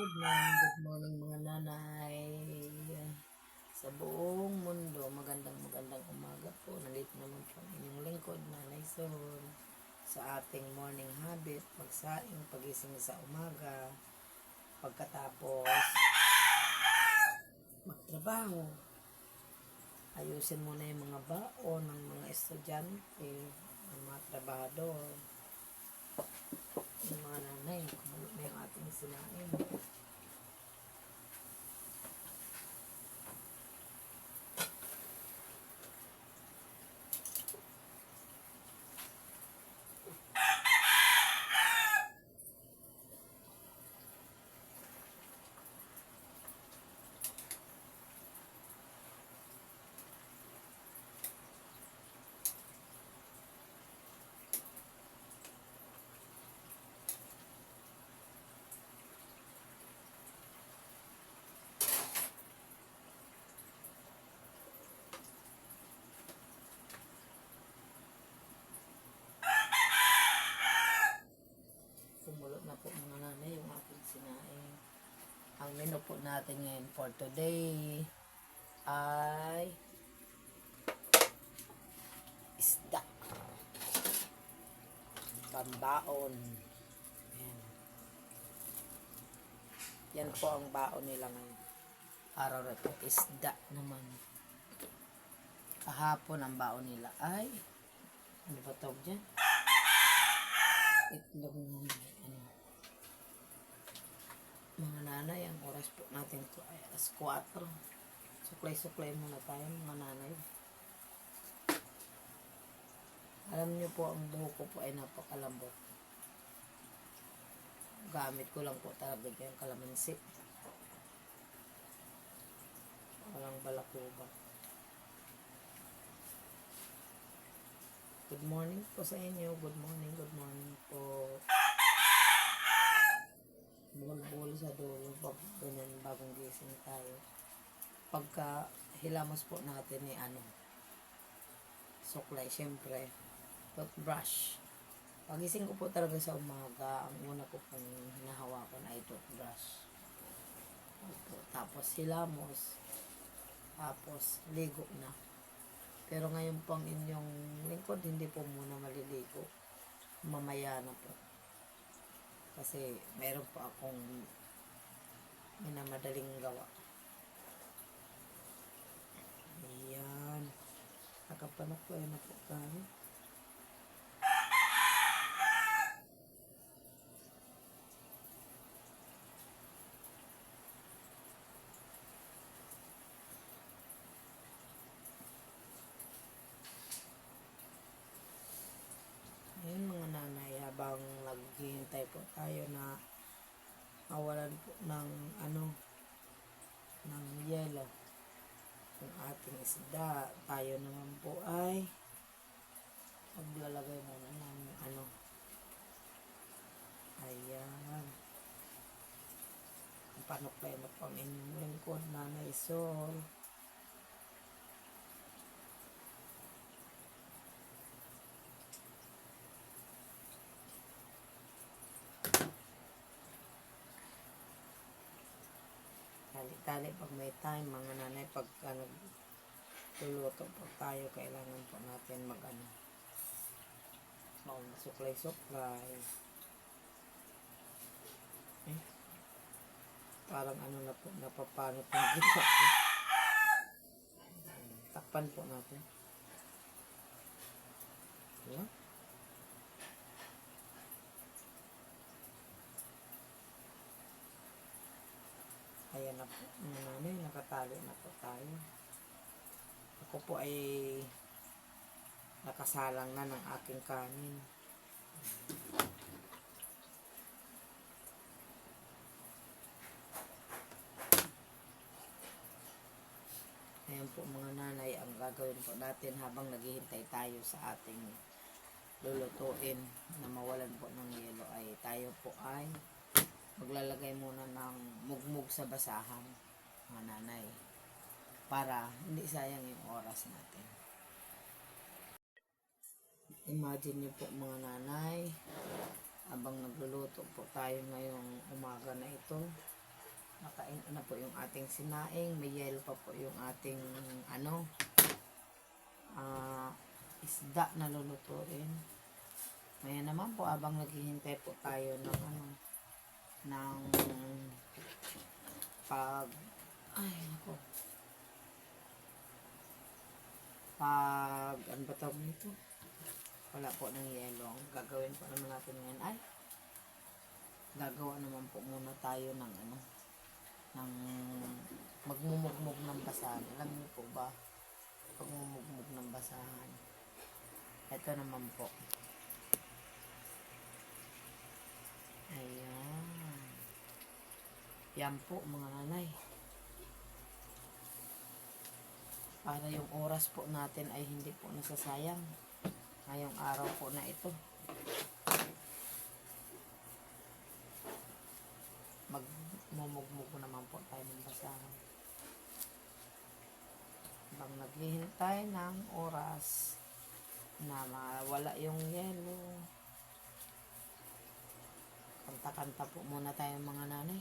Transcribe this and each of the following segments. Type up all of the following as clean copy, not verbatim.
Good morning mga nanay. Sa buong mundo, magandang umaga po. Nandito naman po ang inyong lingkod, Nanay Sol, sa ating morning habit, magsaing, pagising sa umaga, pagkatapos magtrabaho. Ayusin muna yung mga baon ng mga estudyante, ng mga trabahador, yung mga nanay, kumulo na yung ating sinain. Kumulot na po mga nanay yung ating sinain. Ang menu po natin ngayon for today ay isda. Pambaon. Ayan. Yan po ang baon nila ngayon. Araw na ito, isda naman. Kahapon ang baon nila ay ano ba tawag dyan? Itlog ng mga nanay. Ang oras po natin ito ay alas 4. Suklay-suklay muna tayo mga nanay. Alam niyo po, ang buhok ko po ay napakalambot. Gamit ko lang po talaga yung kalamansi. Walang balakuba. Good morning po sa inyo. Good morning po. Bol-bol sa dulo. Ganyan, bagong gising tayo. Pagka hilamos po natin ni suklay, syempre, toothbrush. Pagising ko po talaga sa umaga, ang una ko pong hinahawakan ay toothbrush. Tapos hilamos. Tapos ligo na. Pero ngayon po ang inyong lingkod, hindi po muna maliligo. Mamaya na po. Kasi meron po akong minamadaling gawa. Ayan. Nakapanak po na po tayo. Ayan mga nanay, habang naghihintay po tayo na mawalan po ng ng yelo yung ating isda, tayo naman po ay maglalagay muna ng ayan, ang panuklay na po ang inyong lingkod, Nanay Sol. Tali-tali pag may time mga nanay, pagka nagluluto po tayo, kailangan po natin suklay-suklay. Parang na po, napapanot ng gita po. Takpan po natin. Ayan. Ayan na po, mga nanay, nakatali na po tayo. Ako po ay nakasalang na ng aking kanin. Ayan po mga nanay, ang gagawin po natin habang naghihintay tayo sa ating lulutuin na mawalan po ng yelo, ay tayo po ay maglalagay muna ng mugmug sa basahan mga nanay, para hindi sayang yung oras natin. Imagine nyo po mga nanay, habang nagluluto po tayo ngayong umaga na ito, Nakain na po yung ating sinaing. May yelo pa po yung ating isda na lulutuin. Ngayon naman po, abang naghihintay po tayo ng ng pag ano ba tawag nito? Wala po ng yelo. Ang gagawin po naman natin ngayon ay gagawa naman po muna tayo ng ng magmumugmog ng basahan. Alam niyo po ba pagmumugmog ng basahan? Ito naman po. Ayan. Yan po mga nanay. Para yung oras po natin ay hindi po nasasayang ngayong araw po na ito. Magmumugmog naman po tayo ng basahan. Habang naghihintay ng oras na mawala yung yelo, kanta-kanta po muna tayo mga nanay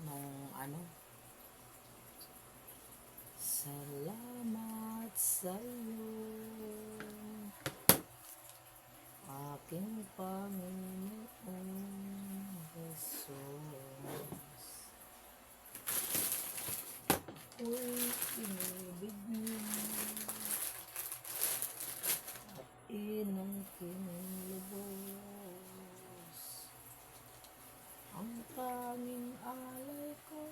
nung salamat sa'yo aking Panginoong Jesus, ako'y inibig niyo at inangkin lubos. Ang tanging alay ko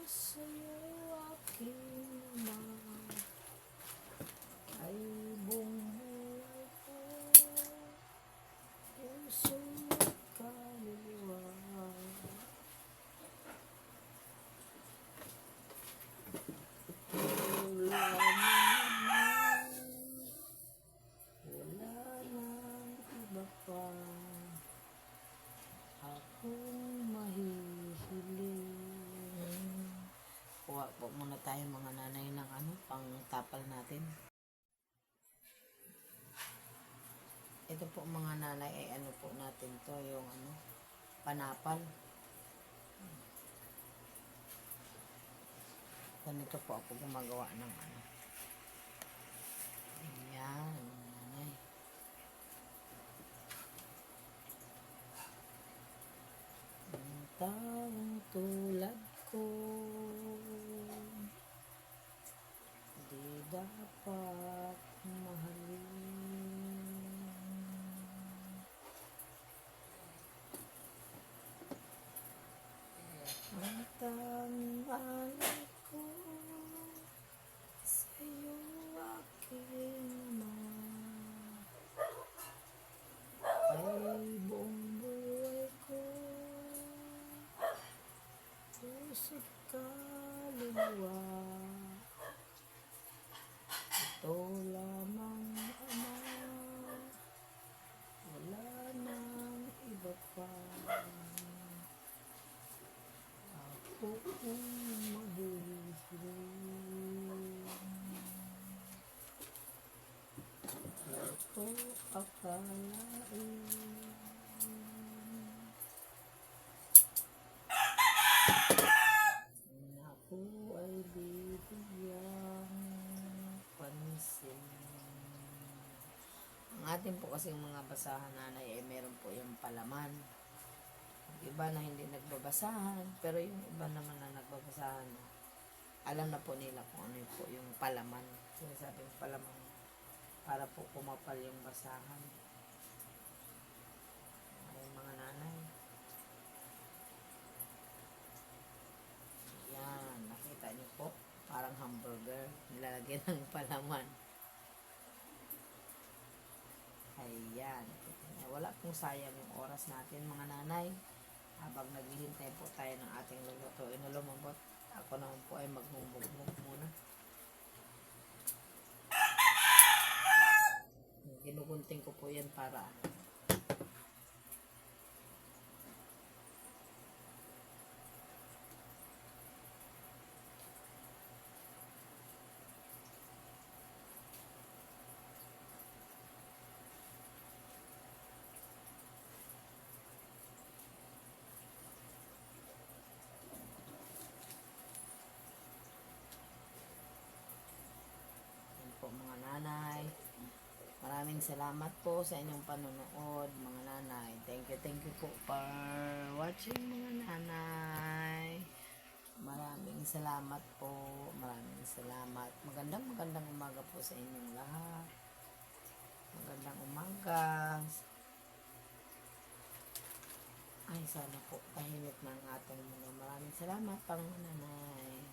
sa'yo aking Ama, ay buong buhay ko, puso at kaluluwa. Wala nang iba pa akong mahihiling. Kuha po muna tayo mga nanay ng pang tapal natin. Ito po mga nanay ay po natin to, yung panapal. Ganito po ako gumagawa ng Ayan, nanay. Ang taong tulad ko di dapat mahalin. Ang tanging alay ko sa'yo aking Ama, ay buong buhay ko, puso't kaluluwa. Ito lamang Ama, wala nang iba pa akong mahihiling. Ito akalain na ako ay bibigyang pansin. Ang atin po kasing mga basahan nanay ay meron po yung palaman. Iba na hindi nagbabasahan, pero yung iba naman na nagbabasahan, alam na po nila kung ano po yung palaman. Sinasabing palaman para po kumapal yung basahan. Ay mga nanay. Yan, nakita niyo po, parang hamburger, nilalagyan ng palaman. Ayan. Wala pong sayang yung oras natin mga nanay. Habang naghihintay po tayo ng ating lulutuin na lumambot, ako naman po ay magmumugmog muna. Ginugunting ko po yan para salamat po sa inyong panonood, mga nanay. Thank you po for watching, mga nanay. Maraming salamat po. Maraming salamat. Magandang umaga po sa inyong lahat. Magandang umaga. Ay, sana po tahimik ng ating mga. Maraming salamat, pang nanay.